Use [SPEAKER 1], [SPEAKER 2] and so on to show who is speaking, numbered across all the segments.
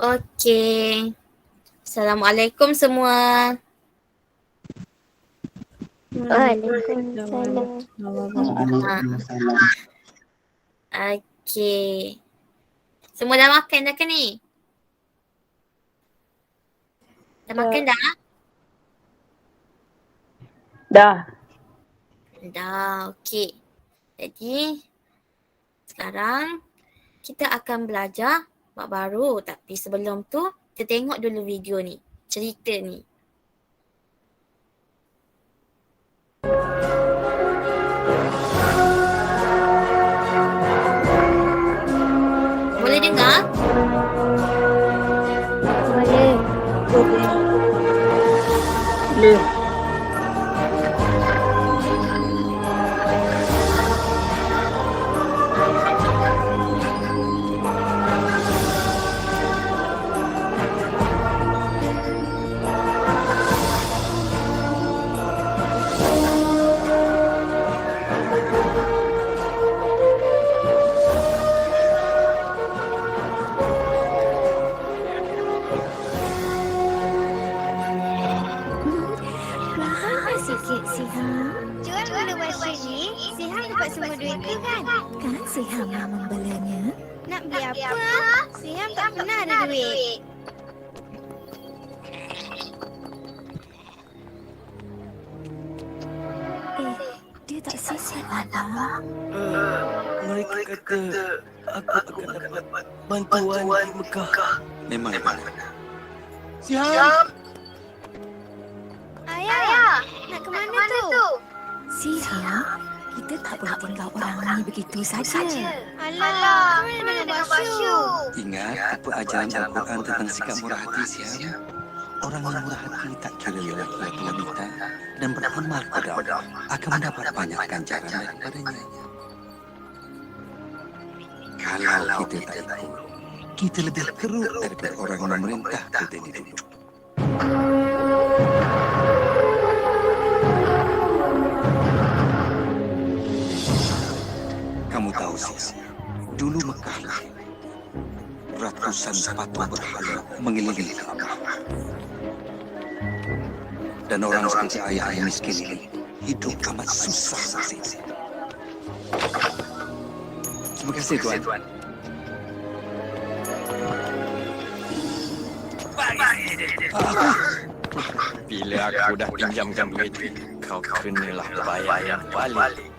[SPEAKER 1] Okey. Assalamualaikum semua.
[SPEAKER 2] Waalaikumsalam.
[SPEAKER 1] Okey. Semua dah makan dah ke ni? Dah makan dah?
[SPEAKER 2] Dah.
[SPEAKER 1] Dah, okey. Jadi, sekarang kita akan belajar bab baru. Tapi sebelum tu, kita tengok dulu video ni. Cerita ni. Boleh dengar?
[SPEAKER 2] Boleh.
[SPEAKER 3] Mahal sikit Siham.
[SPEAKER 4] Jual dulu washing ni, Siham dapat semua duit tu kan?
[SPEAKER 3] Kan Siham yang membelanya.
[SPEAKER 4] Nak beli apa? Siham tak pernah ada duit.
[SPEAKER 3] Dia tak sisat abang.
[SPEAKER 5] Mereka kata aku akan dapat bantuan di Mekah. Memang benar. Siap.
[SPEAKER 4] Ayah, nak ke mana tu?
[SPEAKER 3] Siham, kita tak boleh tinggal orang ni begitu saja.
[SPEAKER 4] Alah, mana dengan Basyu?
[SPEAKER 5] Ingat apa ajaran Al-Quran tentang sikap murah hati, Siap? Orang yang murah hati tak kira lelaki atau wanita dan beramal kepada Allah akan mendapat banyak ganjaran daripadanya. Kalau kita tak ikut, kita lebih teruk daripada orang yang memerintah kita ini dulu. Kamu tahu, Sis, dulu Mekah ratusan patung berhala mengelilingi Kaabah. Dan orang seperti ayah yang miskin ini hidup amat susah, Sis. Terima kasih, Tuan.
[SPEAKER 6] Bila aku dah pinjamkan duit, kau kenalah bayar yang balik.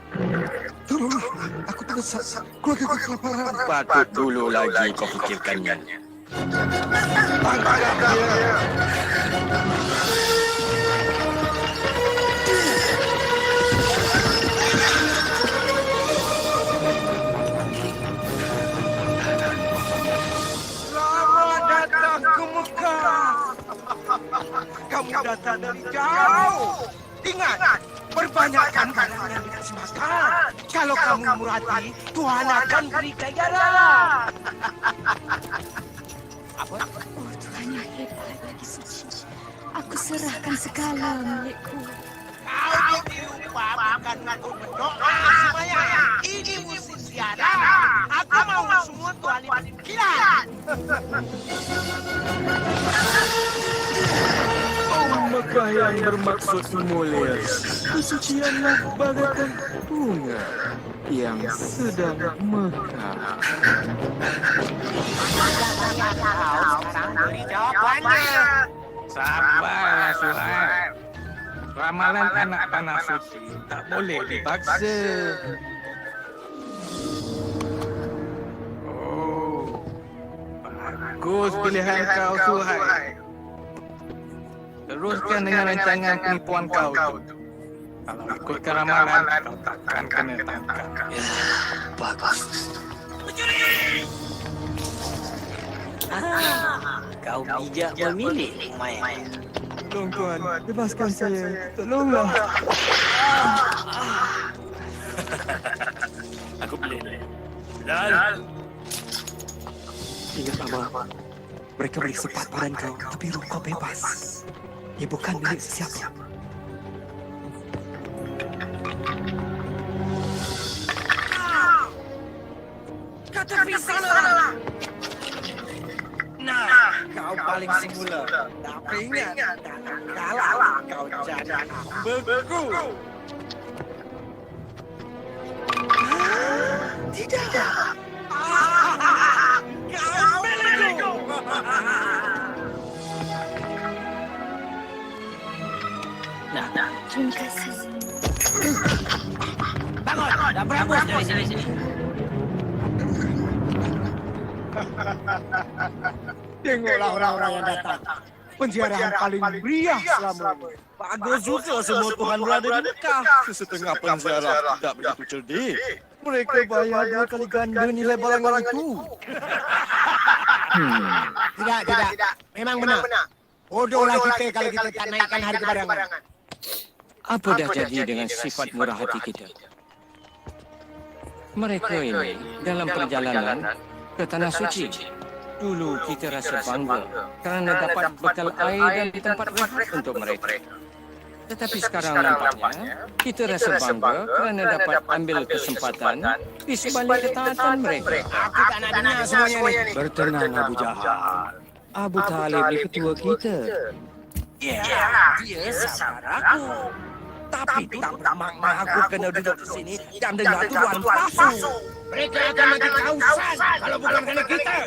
[SPEAKER 5] Tolong, aku tersesat. Keluarga aku kelaparan.
[SPEAKER 6] Patut dulu lagi kau fikirkannya.
[SPEAKER 5] Selamat datang ke Mekah. Kamu datang dari jauh. Ingat, perbanyakkan makanan yang dikasih makan. Kalau kamu murah hati, Tuhan akan beri ganjaran.
[SPEAKER 3] Oh, Tuhan yang hebat lagi suci. Aku serahkan segala milikku.
[SPEAKER 5] Kau dirupa bukan untuk berdoa semuanya. Ini musim tiada. Aku mau semua Tuhan pikiran.
[SPEAKER 6] Mekah yang bermaksud mulia, kesucianlah bagaikan bunga yang sedang mekar. Sabarlah, Suhaib. Ramalan anak panah suci tak boleh dipaksa. Oh, bagus pilihan kau, Suhaib. Teruskan dengan rancangan penipuan kau tu. Kalau ikutkan ramalan, kau takkan kena tangkap.
[SPEAKER 5] Ya, bagus.
[SPEAKER 7] Kau bijak memilih, Maya.
[SPEAKER 6] Tolong Tuan, bebaskan saya. Tolonglah.
[SPEAKER 7] Aku boleh. Dan
[SPEAKER 5] Ingat, Mama. Mereka beri sempat badan kau, tapi roh kau bebas. Ia bukan milik sesiapa. Kata di sana. Nah, paling semula. Tapi ingat, tak kalah kau jadi beku. Tidak. Kau milikku.
[SPEAKER 7] Nah,
[SPEAKER 3] Terima kasih.
[SPEAKER 7] bangun dan berambus dari sini.
[SPEAKER 5] Tengoklah orang-orang yang datang. Penjarahan paling meriah selama ini.
[SPEAKER 8] Bagus juga semua Tuhan berada di Mekah. Sesetengah penjara tidak begitu cerdik. Mereka bayar 2 kali ganda nilai barangan itu.
[SPEAKER 5] Tidak. Memang benar. Bodohlah kita kalau kita tak naikkan harga barangan.
[SPEAKER 9] Apa dah jadi dengan sifat murah hati kita? Mereka ini dalam perjalanan ke Tanah Suci. Dulu kita rasa bangga kerana dapat bekal air dan tempat rehat untuk mereka. Tetapi sekarang nampaknya kita rasa bangga kerana dapat ambil kesempatan di sebalik ketaatan mereka.
[SPEAKER 5] Aku tak nak dengar semuanya ni.
[SPEAKER 9] Bertenang Abu Jahal. Abu Talib ni ketua kita.
[SPEAKER 8] Ya, dia saudara aku. Tapi tak bermakna aku kena duduk di sini dan dengar tuduhan palsu.
[SPEAKER 5] Mereka akan mati kehausan kalau bukan kerana kita.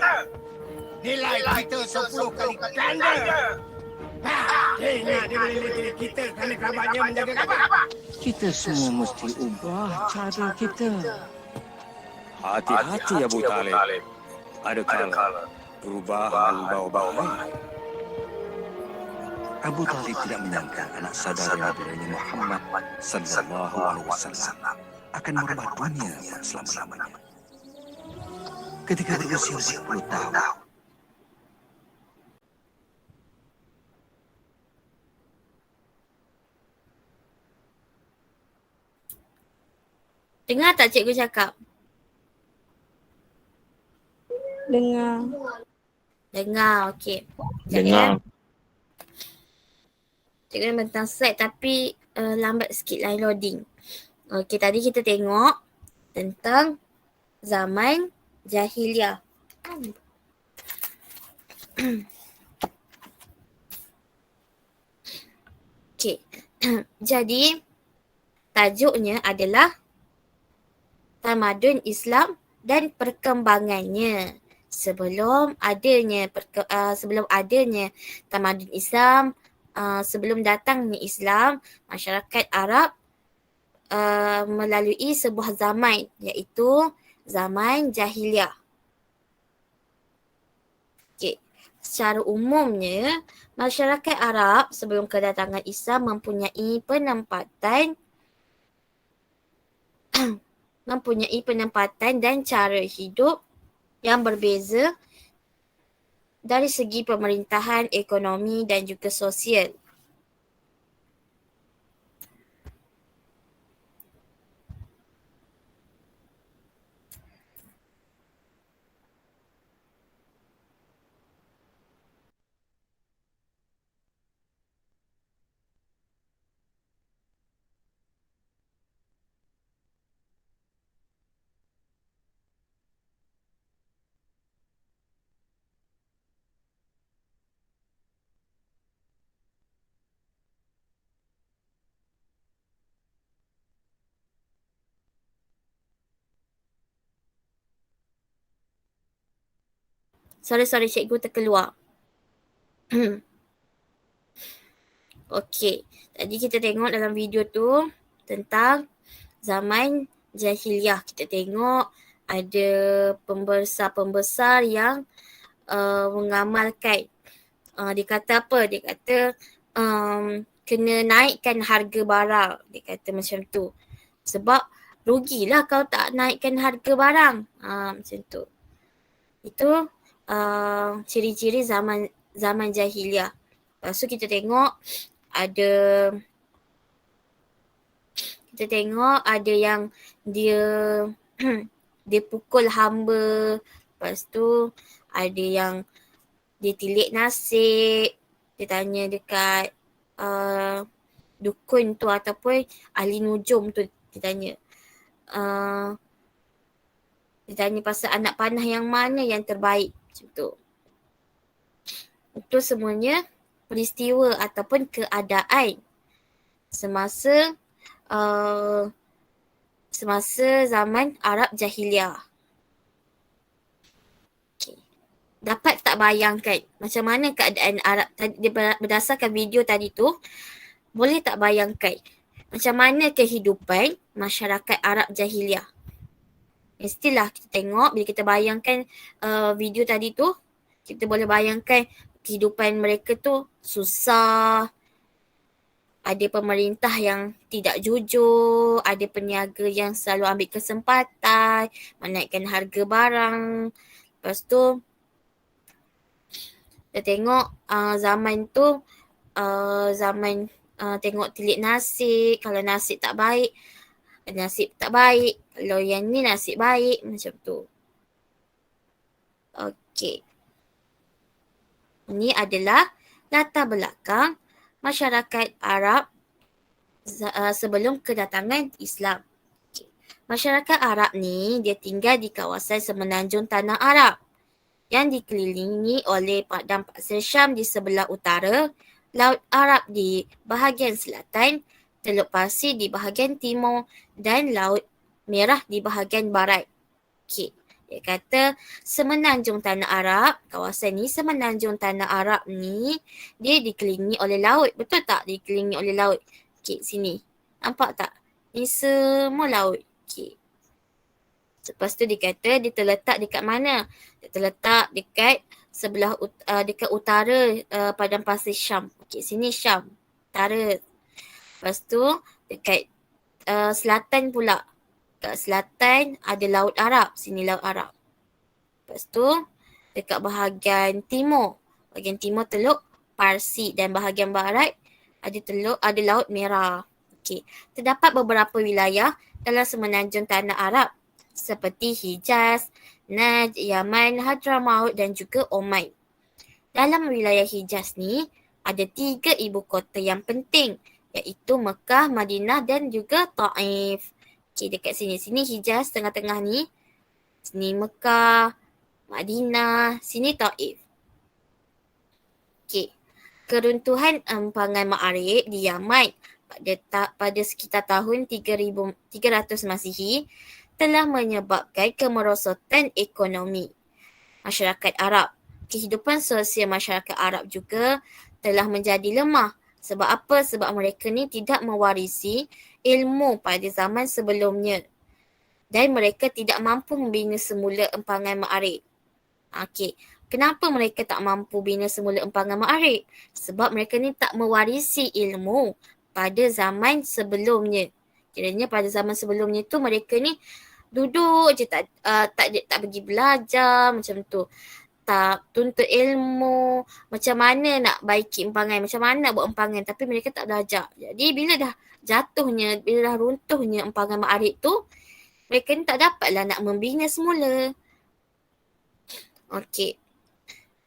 [SPEAKER 5] Nilai kita 10 kali ganda. Ingat dia boleh diri kita kerana kerabatnya menjaga kabar.
[SPEAKER 9] Kita semua mesti ubah cara kita.
[SPEAKER 8] Hati-hati Abu Talib. Ada kala perubahan bau-bau baik. Abu Talib tidak menyangka anak saudara Nabi Muhammad sallallahu alaihi wasallam akan merubah dunia selama-lamanya. Ketika berusia 10 tahun,
[SPEAKER 1] Dengar tak cikgu cakap?
[SPEAKER 2] Dengar.
[SPEAKER 1] Dengar, okey.
[SPEAKER 6] Dengar.
[SPEAKER 1] Cikgu dah bentang slide tapi lambat sikit lah loading. Okey, tadi kita tengok tentang zaman jahiliah. Okey. Jadi tajuknya adalah tamadun Islam dan perkembangannya. Sebelum adanya tamadun Islam, sebelum datangnya Islam, masyarakat Arab melalui sebuah zaman, iaitu zaman jahiliah. Okay. Secara umumnya, masyarakat Arab sebelum kedatangan Islam mempunyai penempatan dan cara hidup yang berbeza dari segi pemerintahan, ekonomi dan juga sosial. Sorry, cikgu terkeluar. Okey, tadi kita tengok dalam video tu tentang zaman jahiliah. Kita tengok ada pembesar-pembesar yang mengamalkan. Dia kata apa? Dia kata kena naikkan harga barang. Dia kata macam tu. Sebab rugilah kau tak naikkan harga barang. Macam tu. Itu ciri-ciri zaman jahiliah. Lepas tu kita tengok ada yang dia dia pukul hamba. Lepas tu ada yang dia tilik nasib. Dia tanya dekat dukun tu ataupun ahli nujum tu, dia tanya. Dia tanya pasal anak panah yang mana yang terbaik. Macam tu. Itu semuanya peristiwa ataupun keadaan semasa zaman Arab Jahiliah. Okay. Dapat tak bayangkan macam mana keadaan Arab tadi berdasarkan video tadi tu? Boleh tak bayangkan macam mana kehidupan masyarakat Arab Jahiliah? Mestilah kita tengok, bila kita bayangkan video tadi tu, kita boleh bayangkan kehidupan mereka tu susah. Ada pemerintah yang tidak jujur, ada peniaga yang selalu ambil kesempatan, menaikkan harga barang. Lepas tu, kita tengok zaman tu, tengok tilik nasib, kalau nasib tak baik, kalau yang ni nasib baik, macam tu. Okey. Ini adalah latar belakang masyarakat Arab sebelum kedatangan Islam. Okay. Masyarakat Arab ni dia tinggal di kawasan semenanjung Tanah Arab yang dikelilingi oleh padang pasir Syam di sebelah utara, Laut Arab di bahagian selatan, Teluk Pasir di bahagian timur dan Laut Merah di bahagian barat. Okey. Dia kata semenanjung Tanah Arab, kawasan ni semenanjung Tanah Arab ni dia dikelilingi oleh laut. Betul tak dikelilingi oleh laut? Okey, sini. Nampak tak? Ni semua laut. Okey. Lepas tu dia kata dia terletak dekat mana? Dia terletak dekat sebelah dekat utara padang pasir Syam. Okey, sini Syam. Utara. Lepas tu dekat selatan pula. Dekat selatan ada Laut Arab. Sini Laut Arab. Lepas tu dekat bahagian timur. Bahagian timur Teluk Parsi dan bahagian barat ada Laut Merah. Okey. Terdapat beberapa wilayah dalam semenanjung Tanah Arab seperti Hijaz, Najd, Yaman, Hadramaut dan juga Oman. Dalam wilayah Hijaz ni ada 3 ibu kota yang penting iaitu Mekah, Madinah dan juga Taif. Okey, dekat sini. Sini Hijaz tengah-tengah ni. Sini Mekah, Madinah, sini Taif. Okey. Keruntuhan empangan Ma'arib di Yaman pada sekitar tahun 300 Masihi telah menyebabkan kemerosotan ekonomi masyarakat Arab. Kehidupan sosial masyarakat Arab juga telah menjadi lemah. Sebab apa? Sebab mereka ni tidak mewarisi ilmu pada zaman sebelumnya. Dan mereka tidak mampu membina semula empangan Ma'arib. Okey. Kenapa mereka tak mampu bina semula empangan Ma'arib? Sebab mereka ni tak mewarisi ilmu pada zaman sebelumnya. Kiranya pada zaman sebelumnya tu mereka ni duduk je tak pergi belajar macam tu. Tak tuntut ilmu, macam mana nak baiki empangan, macam mana nak buat empangan, tapi mereka tak belajar. Jadi bila dah runtuhnya empangan Ma'arib tu, mereka ni tak dapatlah nak membina semula. Okey.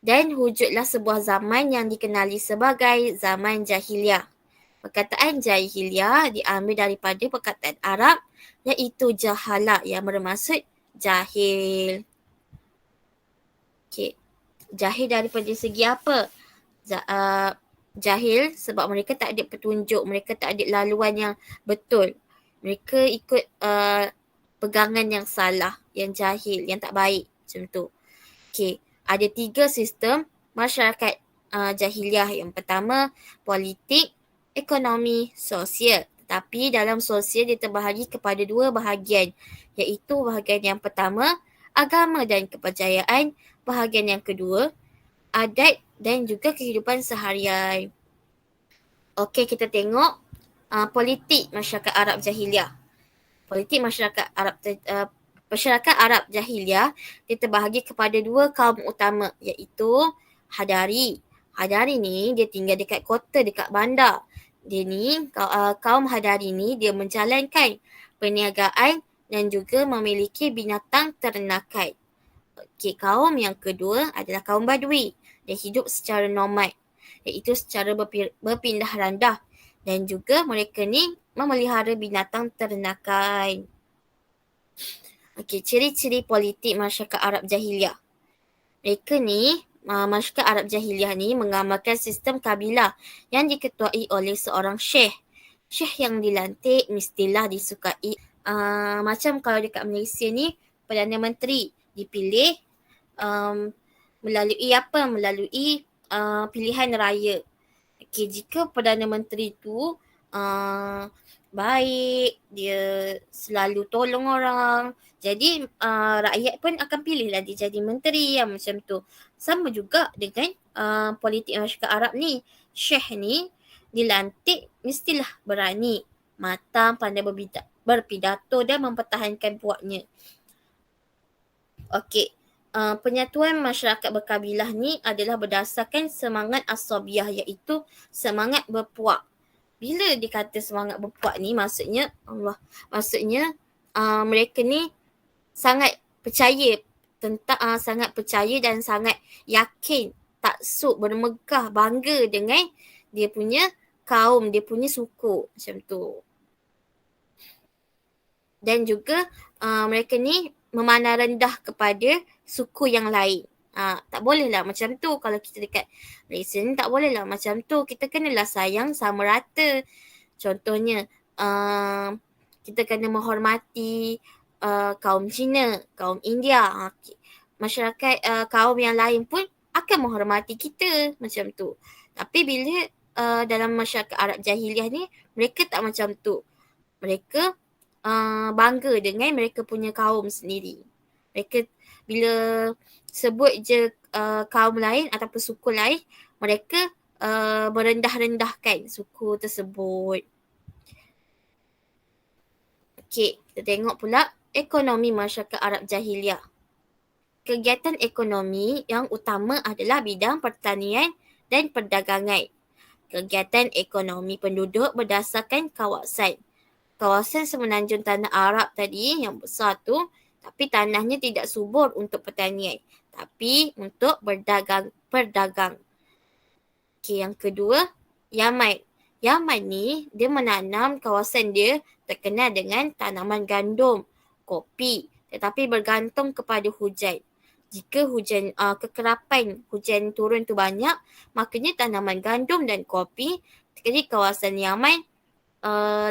[SPEAKER 1] Dan wujudlah sebuah zaman yang dikenali sebagai zaman Jahiliyah. Perkataan Jahiliyah diambil daripada perkataan Arab iaitu jahala yang bermaksud jahil. Okay. Jahil daripada segi apa? Jahil sebab mereka tak ada petunjuk, mereka tak ada laluan yang betul. Mereka ikut pegangan yang salah, yang jahil, yang tak baik macam tu. Okay. Ada 3 sistem masyarakat jahiliah. Yang pertama, politik, ekonomi, sosial. Tapi dalam sosial dia terbahagi kepada 2 bahagian. Iaitu bahagian yang pertama, agama dan kepercayaan. Bahagian yang kedua, adat dan juga kehidupan seharian. Okey, kita tengok politik masyarakat Arab Jahiliah. Politik masyarakat Arab Jahiliah dia terbahagi kepada 2 kaum utama iaitu Hadari. Hadari ni dia tinggal dekat kota, dekat bandar. Dia ni kaum Hadari ni dia menjalankan perniagaan dan juga memiliki binatang ternakan. Okey, kaum yang kedua adalah kaum Badui. Dia hidup secara nomad iaitu secara berpindah randah dan juga mereka ni memelihara binatang ternakan. Okey, ciri-ciri politik masyarakat Arab Jahiliah. Mereka ni masyarakat Arab Jahiliah ni mengamalkan sistem kabilah yang diketuai oleh seorang syekh. Syekh yang dilantik mestilah disukai. Macam kalau dekat Malaysia ni, Perdana Menteri dipilih melalui apa? Melalui pilihan raya. Okay, jika Perdana Menteri tu baik, dia selalu tolong orang, jadi rakyat pun akan pilih lah dia jadi menteri yang macam tu. Sama juga dengan politik masyarakat Arab ni. Syekh ni dilantik mestilah berani, matang, pandai berpidato dan mempertahankan puaknya. Okey, penyatuan masyarakat berkabilah ni adalah berdasarkan semangat asabiah, iaitu semangat berpuak. Bila dikata semangat berpuak ni, maksudnya mereka ni sangat percaya sangat percaya dan sangat yakin, taksub, bermegah, bangga dengan dia punya kaum, dia punya suku, macam tu. Dan juga mereka ni memandang rendah kepada suku yang lain. Tak boleh lah macam tu. Kalau kita dekat Malaysia ni tak boleh lah macam tu. Kita kenalah sayang sama rata. Contohnya kita kena menghormati kaum Cina, kaum India. Masyarakat kaum yang lain pun akan menghormati kita macam tu. Tapi bila dalam masyarakat Arab Jahiliah ni, mereka tak macam tu. Mereka bangga dengan mereka punya kaum sendiri. Mereka bila sebut je kaum lain ataupun suku lain, mereka merendah-rendahkan suku tersebut. Okey, kita tengok pula ekonomi masyarakat Arab Jahiliah. Kegiatan ekonomi yang utama adalah bidang pertanian dan perdagangan. Kegiatan ekonomi penduduk berdasarkan kawasan. Kawasan semenanjung tanah Arab tadi yang besar tu, tapi tanahnya tidak subur untuk pertanian, tapi untuk berdagang. Okey, yang kedua, Yaman. Yaman ni dia menanam, kawasan dia terkenal dengan tanaman gandum, kopi, tetapi bergantung kepada hujan. Jika kekerapan hujan turun tu banyak, maknanya tanaman gandum dan kopi di kawasan Yaman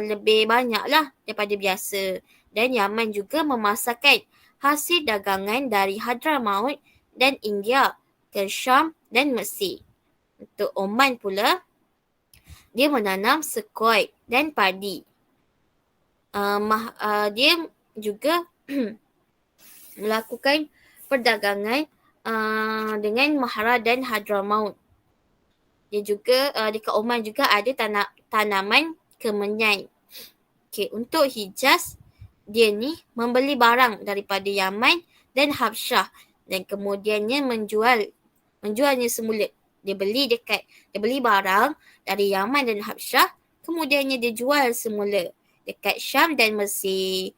[SPEAKER 1] lebih banyak lah daripada biasa. Dan Yaman juga memasarkan hasil dagangan dari Hadramaut dan India ke Syam dan Mesir. Untuk Oman pula, dia menanam sekoi dan padi. Dia juga melakukan perdagangan dengan Mahra dan Hadramaut. Dia juga dekat Oman juga ada tanaman kemenyan. Okey, untuk Hijaz, dia ni membeli barang daripada Yaman dan Habsyah dan kemudiannya menjualnya semula. Dia beli barang dari Yaman dan Habsyah, kemudiannya dia jual semula dekat Syam dan Mesir.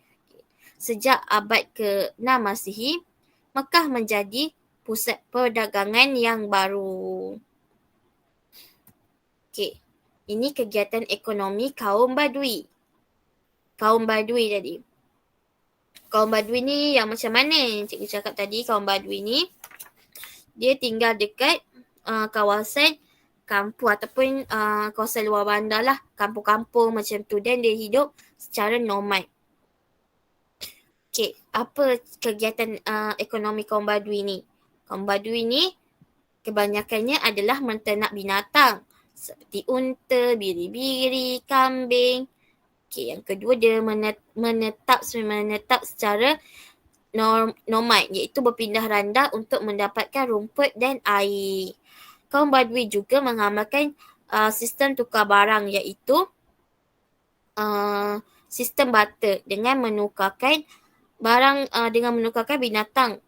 [SPEAKER 1] Sejak abad ke-6 Masihi, Mekah menjadi pusat perdagangan yang baru. Okey, ini kegiatan ekonomi kaum Badui. Kaum Badui tadi. Kaum Badui ni yang macam mana? Cikgu cakap tadi, kaum Badui ni dia tinggal dekat kawasan kampung ataupun kawasan luar bandar lah, kampung-kampung macam tu, dan dia hidup secara nomad. Okey, apa kegiatan ekonomi kaum Badui ni? Kaum Badui ni kebanyakannya adalah menternak binatang seperti unta, biri-biri, kambing. Okey, yang kedua dia menetap secara nomad, iaitu berpindah randa untuk mendapatkan rumput dan air. Kaum Badui juga mengamalkan sistem tukar barang, iaitu sistem barter dengan menukarkan binatang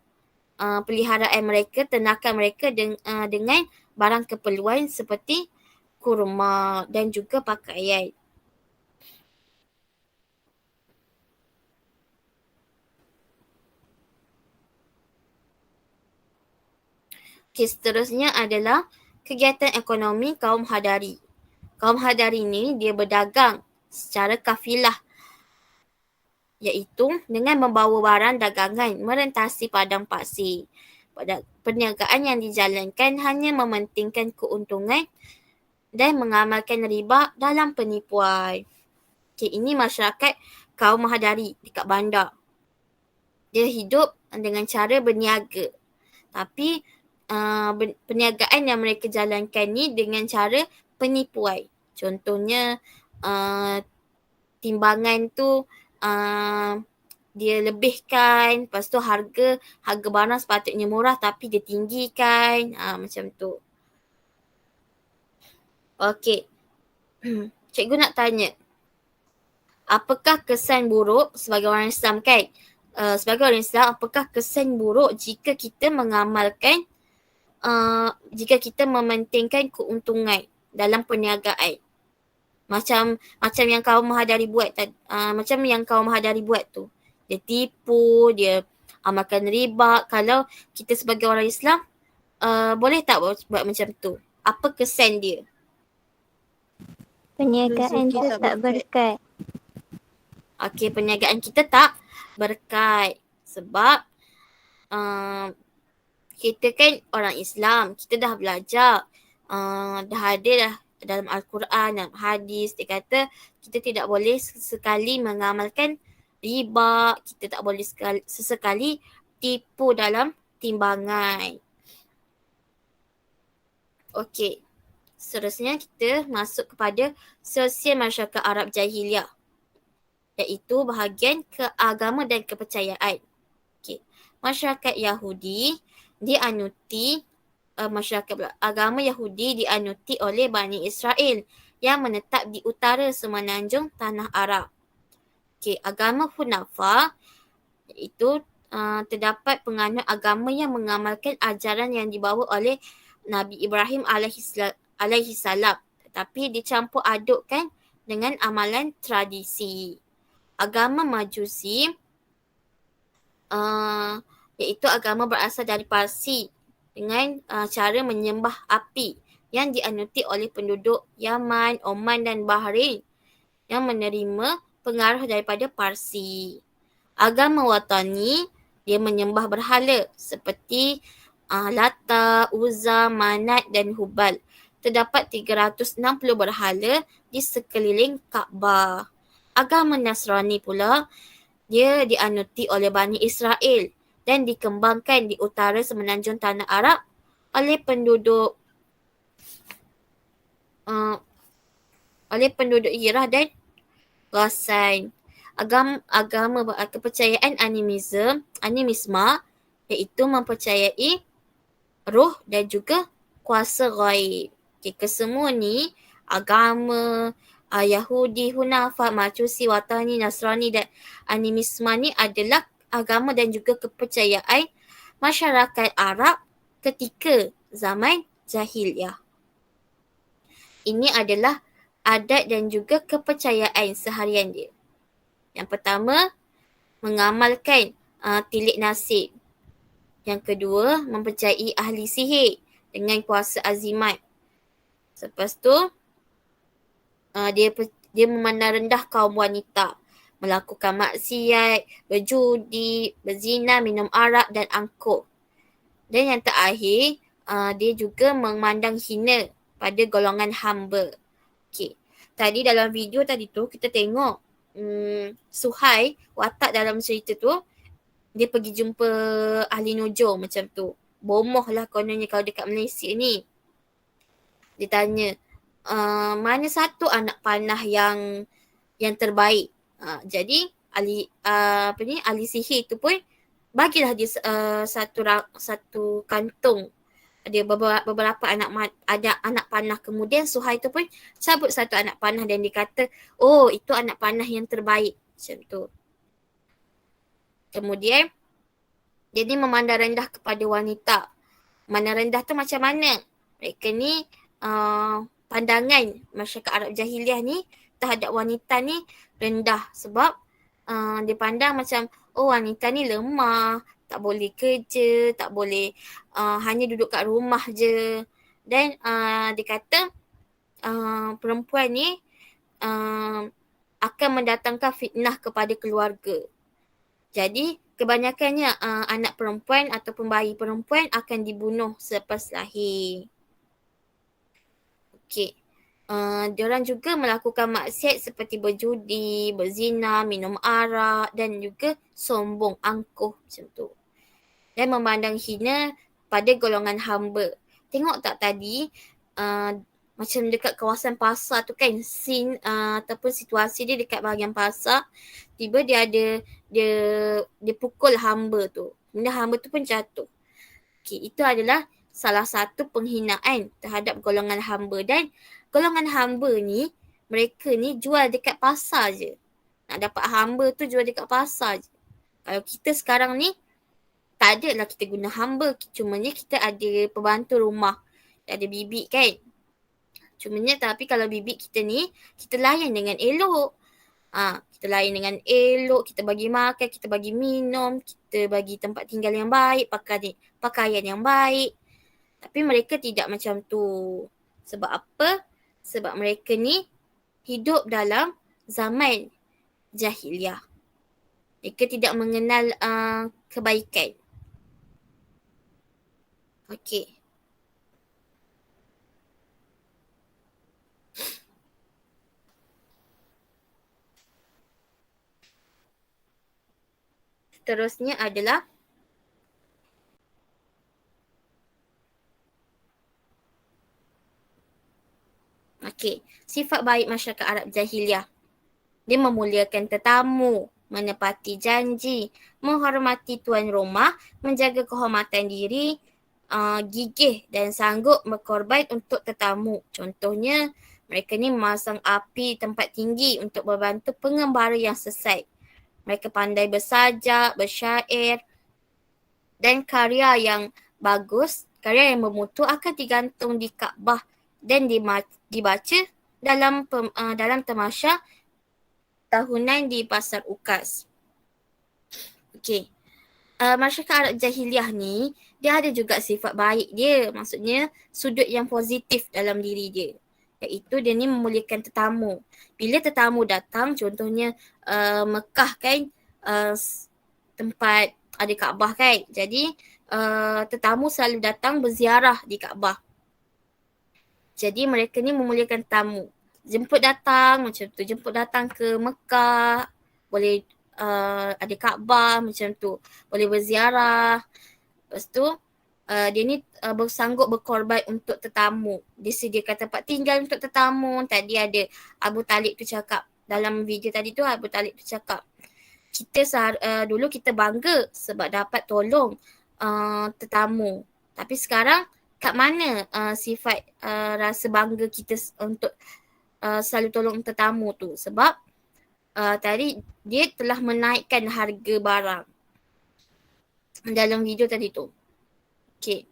[SPEAKER 1] peliharaan mereka, ternakan mereka dengan barang keperluan seperti kurma dan juga pakaian. Okay, seterusnya adalah kegiatan ekonomi kaum Hadari. Kaum Hadari ni dia berdagang secara kafilah, iaitu dengan membawa barang dagangan merentasi padang pasir. Perniagaan yang dijalankan hanya mementingkan keuntungan dan mengamalkan riba dalam penipuan. Okay, ini masyarakat kaum Mahadari dekat bandar. Dia hidup dengan cara berniaga. Tapi perniagaan yang mereka jalankan ni dengan cara penipuan. Contohnya timbangan tu dia lebihkan, lepas tu harga barang sepatutnya murah tapi dia tinggikan, macam tu. Okey. Cikgu nak tanya, apakah kesan buruk sebagai orang Islam kan? Sebagai orang Islam, apakah kesan buruk jika kita mengamalkan, jika kita mementingkan keuntungan dalam perniagaan? Macam yang kaum Mahadari buat macam yang kaum Mahadari buat tu. Dia tipu, dia amalkan riba. Kalau kita sebagai orang Islam, boleh tak buat macam tu? Apa kesan dia?
[SPEAKER 4] Perniagaan tu tak berkat.
[SPEAKER 1] Okey, perniagaan kita tak berkat. Sebab kita kan orang Islam. Kita dah belajar. Dah ada dah dalam Al-Quran, dalam hadis. Dia kata kita tidak boleh sesekali mengamalkan riba. Kita tak boleh sesekali tipu dalam timbangan. Okey. Seterusnya kita masuk kepada sosial masyarakat Arab Jahiliyah, iaitu bahagian keagama dan kepercayaan. Okay. Masyarakat Yahudi dianuti, agama Yahudi dianuti oleh Bani Israel yang menetap di utara semenanjung tanah Arab. Okay. Agama Hunafa iaitu terdapat penganut agama yang mengamalkan ajaran yang dibawa oleh Nabi Ibrahim alaihi salam, tetapi dicampur adukkan dengan amalan tradisi. Agama Majusi iaitu agama berasal dari Parsi dengan cara menyembah api yang dianuti oleh penduduk Yaman, Oman dan Bahrain yang menerima pengaruh daripada Parsi. Agama Watani, dia menyembah berhala seperti Lata, Uzza, Manat dan Hubal. Terdapat 360 berhala di sekeliling Kaabah. Agama Nasrani pula, dia dianuti oleh Bani Israel dan dikembangkan di utara semenanjung tanah Arab oleh penduduk Irah dan Ghassan. Agama kepercayaan animisme iaitu mempercayai roh dan juga kuasa ghaib. Okay, kesemua ni agama Yahudi, Hunafa, Majusi, Watani, Nasrani dan animisme ni adalah agama dan juga kepercayaan masyarakat Arab ketika zaman Jahiliyah. Ini adalah adat dan juga kepercayaan seharian dia. Yang pertama, mengamalkan tilik nasib. Yang kedua, mempercayai ahli sihir dengan kuasa azimat. Lepas tu, dia memandang rendah kaum wanita, melakukan maksiat, berjudi, berzina, minum arak dan angkuh. Dan yang terakhir, dia juga memandang hina pada golongan hamba. Okay. Tadi dalam video tadi tu kita tengok Suhai, watak dalam cerita tu, dia pergi jumpa ahli nujum macam tu. Bomoh lah kononnya kalau dekat Malaysia ni. Dia tanya, mana satu anak panah yang terbaik? Jadi ahli sihir tu pun bagilah dia satu kantung. Ada beberapa anak panah. Kemudian Suhai tu pun cabut satu anak panah dan dia kata, oh itu anak panah yang terbaik. Macam tu. Kemudian dia ni memandang rendah kepada wanita. Memandang rendah tu macam mana? Mereka ni pandangan masyarakat Arab Jahiliyah ni terhadap wanita ni rendah sebab dia pandang macam wanita ni lemah, tak boleh kerja, tak boleh hanya duduk kat rumah je. Dan dia kata perempuan ni akan mendatangkan fitnah kepada keluarga. Jadi kebanyakannya anak perempuan ataupun bayi perempuan akan dibunuh selepas lahir. Okey. Diorang juga melakukan maksiat seperti berjudi, berzina, minum arak dan juga sombong, angkuh macam tu. Dan memandang hina pada golongan hamba. Tengok tak tadi macam dekat kawasan pasar tu kan, scene ataupun situasi dia dekat bahagian pasar, tiba dia ada dia pukul hamba tu. Kemudian hamba tu pun jatuh. Okey, itu adalah salah satu penghinaan terhadap golongan hamba. Dan golongan hamba ni, mereka ni jual dekat pasar je. Nak dapat hamba tu jual dekat pasar je. Kalau kita sekarang ni, tak ada lah kita guna hamba. Cumanya kita ada pembantu rumah. Ada bibik kan. Cumanya tapi kalau bibik kita ni, kita layan dengan elok. Kita layan dengan elok, kita bagi makan, kita bagi minum, kita bagi tempat tinggal yang baik, pakaian yang baik. Tapi mereka tidak macam tu. Sebab apa? Sebab mereka ni hidup dalam zaman jahiliah. Mereka tidak mengenal kebaikan. Okey. Seterusnya adalah sifat baik masyarakat Arab jahiliah. Dia memuliakan tetamu, menepati janji, menghormati tuan rumah, menjaga kehormatan diri, gigih dan sanggup berkorban untuk tetamu. Contohnya, mereka ni memasang api tempat tinggi untuk membantu pengembara yang sesat. Mereka pandai bersajak, bersyair dan karya yang bagus, karya yang bermutu akan digantung di Kaabah dan dibaca dalam tamasya tahunan di Pasar Ukas. Okey. Masyarakat Arab jahiliah ni, dia ada juga sifat baik dia. Maksudnya sudut yang positif dalam diri dia. Iaitu dia ni memuliakan tetamu. Bila tetamu datang, contohnya Mekah kan, tempat ada Kaabah kan. Jadi tetamu selalu datang berziarah di Kaabah. Jadi mereka ni memuliakan tamu. Jemput datang macam tu. Jemput datang ke Mekah. Boleh ada Kaabah macam tu. Boleh berziarah. Lepas tu dia ni bersanggup berkorban untuk tetamu. Disediakan tempat tinggal untuk tetamu. Tadi ada Abu Talib tu cakap. Dalam video tadi tu Abu Talib tu cakap. Dulu kita bangga sebab dapat tolong tetamu. Tapi sekarang kat mana sifat rasa bangga kita untuk selalu tolong tetamu tu? Sebab tadi dia telah menaikkan harga barang dalam video tadi tu. Okay.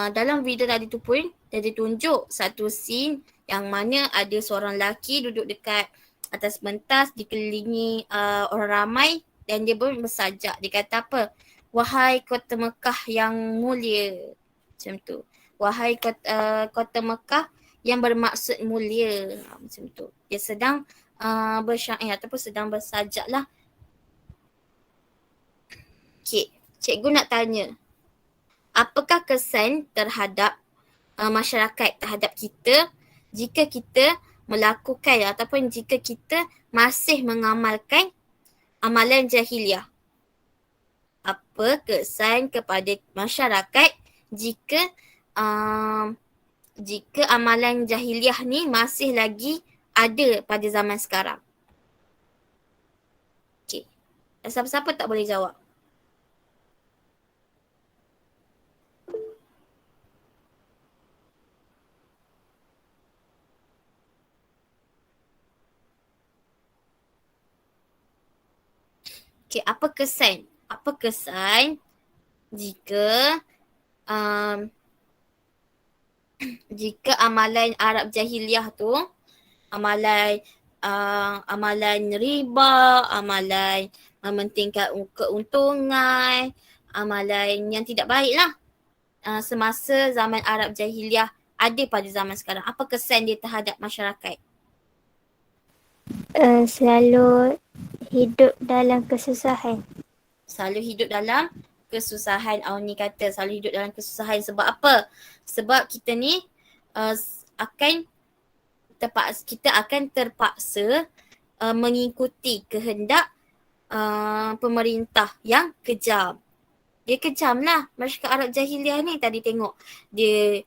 [SPEAKER 1] Dalam video tadi tu pun dia ditunjuk satu scene yang mana ada seorang lelaki duduk dekat atas pentas dikelilingi orang ramai dan dia pun bersajak. Dia kata apa? Wahai kota Mekah yang mulia. Macam tu. Wahai kota Mekah yang bermaksud mulia. Macam tu. Dia sedang bersyair ataupun sedang bersajak lah. Okay. Cikgu nak tanya. Apakah kesan terhadap masyarakat terhadap kita jika kita melakukan ataupun jika kita masih mengamalkan amalan jahiliah? Apa kesan kepada masyarakat jika amalan jahiliah ni masih lagi ada pada zaman sekarang? Okay. Siapa-siapa tak boleh jawab? Okay, apa kesan jika jika amalan Arab jahiliah tu, amalan riba, amalan mementingkan keuntungan, amalan yang tidak baik lah semasa zaman Arab jahiliah ada pada zaman sekarang. Apa kesan dia terhadap masyarakat?
[SPEAKER 4] Selalu Hidup dalam kesusahan.
[SPEAKER 1] Selalu hidup dalam kesusahan. Auni kata selalu hidup dalam kesusahan. Sebab apa? Sebab kita ni kita akan terpaksa mengikuti kehendak pemerintah yang kejam. Dia kejam lah. Masyarakat Arab Jahiliah ni tadi tengok. Dia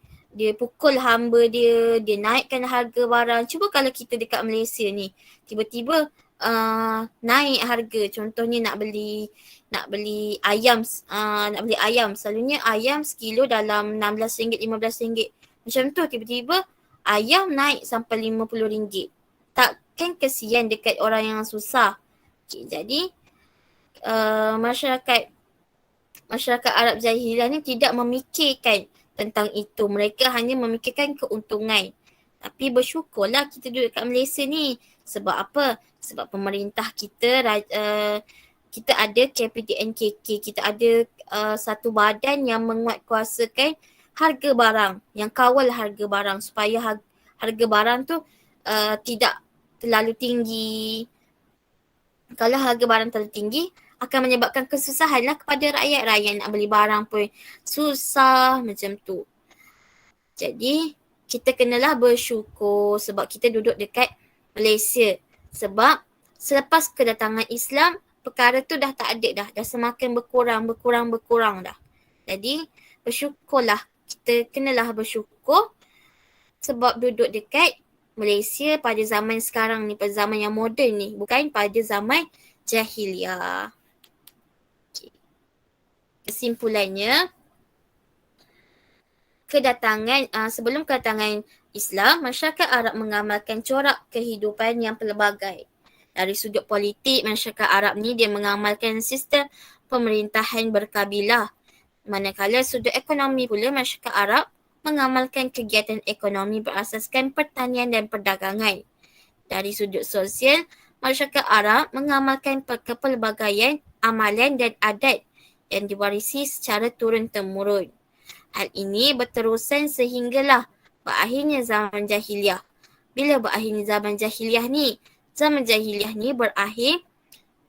[SPEAKER 1] pukul hamba dia naikkan harga barang. Cuba kalau kita dekat Malaysia ni, tiba-tiba naik harga. Contohnya nak beli ayam, Selalunya ayam sekilo dalam RM16, RM15. Macam tu tiba-tiba ayam naik sampai RM50. Takkan kesian dekat orang yang susah. Okay, jadi masyarakat Arab Jahiliah ni tidak memikirkan tentang itu. Mereka hanya memikirkan keuntungan. Tapi bersyukurlah kita duduk kat Malaysia ni. Sebab apa? Sebab pemerintah kita, kita ada KPTNKK, kita ada satu badan yang menguatkuasakan harga barang, yang kawal harga barang supaya harga barang tu tidak terlalu tinggi. Kalau harga barang terlalu tinggi, akan menyebabkan kesusahan lah kepada rakyat-rakyat. Nak beli barang pun susah macam tu. Jadi kita kenalah bersyukur sebab kita duduk dekat Malaysia. Sebab selepas kedatangan Islam, perkara tu dah tak ada dah. Dah semakin berkurang dah. Jadi bersyukurlah. Kita kenalah bersyukur sebab duduk dekat Malaysia pada zaman sekarang ni, pada zaman yang moden ni. Bukan pada zaman jahiliah. Kesimpulannya, sebelum kedatangan Islam, masyarakat Arab mengamalkan corak kehidupan yang pelbagai. Dari sudut politik, masyarakat Arab ni dia mengamalkan sistem pemerintahan berkabilah. Manakala sudut ekonomi pula, masyarakat Arab mengamalkan kegiatan ekonomi berasaskan pertanian dan perdagangan. Dari sudut sosial, masyarakat Arab mengamalkan kepelbagaian amalan dan adat yang diwarisi secara turun-temurun. Hal ini berterusan sehinggalah berakhirnya zaman jahiliah. Bila berakhirnya zaman jahiliah ni? Zaman jahiliah ni berakhir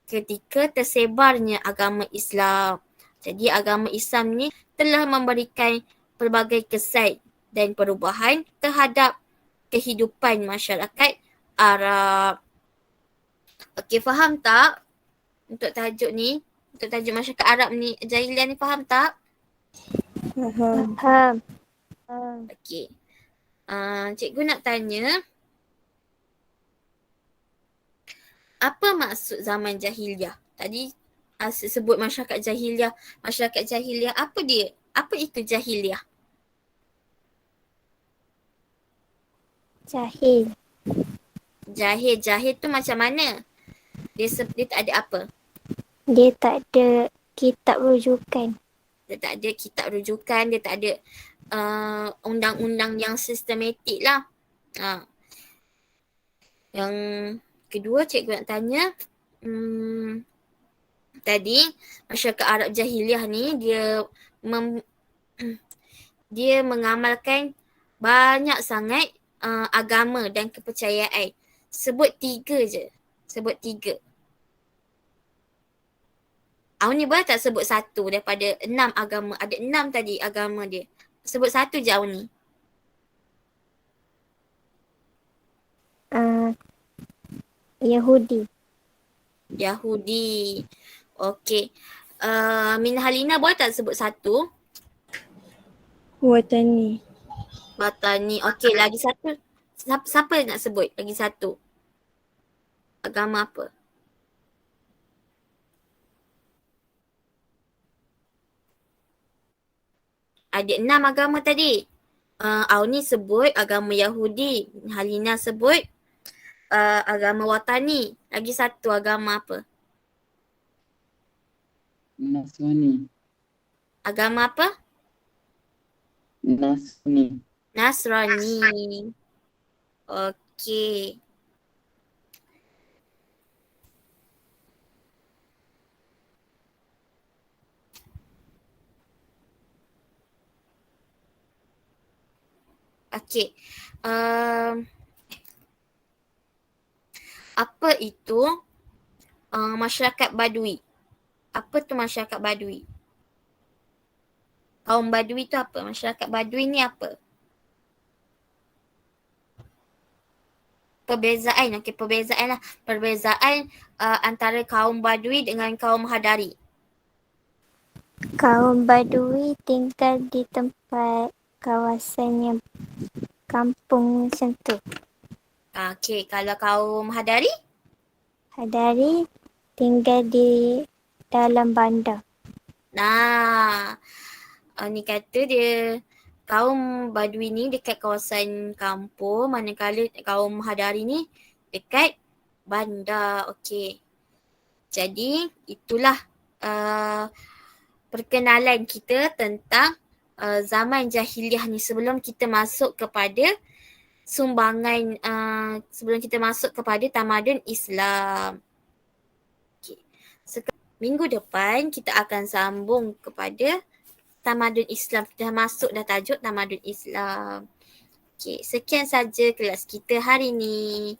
[SPEAKER 1] ketika tersebarnya agama Islam. Jadi agama Islam ni telah memberikan pelbagai kesan dan perubahan terhadap kehidupan masyarakat Arab. Okey, faham tak? Untuk tajuk ni, untuk tajuk masyarakat Arab ni, jahiliah ni faham tak?
[SPEAKER 4] Faham.
[SPEAKER 1] Okey. Cikgu nak tanya, apa maksud zaman jahiliah? Tadi sebut masyarakat jahiliah. Masyarakat jahiliah apa dia? Apa itu jahiliah?
[SPEAKER 4] Jahil.
[SPEAKER 1] Jahil tu macam mana? Dia tak ada apa?
[SPEAKER 4] Dia tak ada kitab rujukan.
[SPEAKER 1] Dia tak ada kitab rujukan, dia tak ada undang-undang yang sistematik lah. Yang kedua cikgu nak tanya, tadi masyarakat Arab Jahiliah ni dia mengamalkan banyak sangat agama dan kepercayaan. Sebut 3 je. Sebut 3. Auni boleh tak sebut 1 daripada 6 agama? Ada 6 tadi agama dia. Sebut 1 je Auni.
[SPEAKER 4] Yahudi.
[SPEAKER 1] Yahudi. Okey. Min Halina boleh tak sebut 1?
[SPEAKER 2] Watani.
[SPEAKER 1] Batani. Okey, lagi 1. Siapa nak sebut lagi 1? Agama apa? Ada 6 agama tadi. Auni sebut agama Yahudi. Halina sebut agama Watani. Lagi 1 agama apa?
[SPEAKER 10] Nasrani.
[SPEAKER 1] Agama apa?
[SPEAKER 10] Nasrani.
[SPEAKER 1] Nasrani. Okey. Okey. Apa itu masyarakat Badui. Apa tu masyarakat Badui? Kaum Badui tu apa? Masyarakat Badui ni apa? Perbezaan, okey, perbezaan lah. Perbezaan antara kaum Badui dengan kaum Hadari.
[SPEAKER 4] Kaum Badui tinggal di tempat kawasan yang kampung macam tu.
[SPEAKER 1] Okey, kalau kaum Hadari?
[SPEAKER 4] Hadari tinggal di dalam bandar.
[SPEAKER 1] Nah, ni kata dia kaum Badui ni dekat kawasan kampung, manakala kaum Hadari ni dekat bandar. Okey. Jadi itulah perkenalan kita tentang zaman jahiliah ni sebelum kita masuk kepada sumbangan sebelum kita masuk kepada tamadun Islam. Okey. Minggu depan kita akan sambung kepada tamadun Islam. Kita dah masuk dah tajuk tamadun Islam. Okey, sekian saja kelas kita hari ni.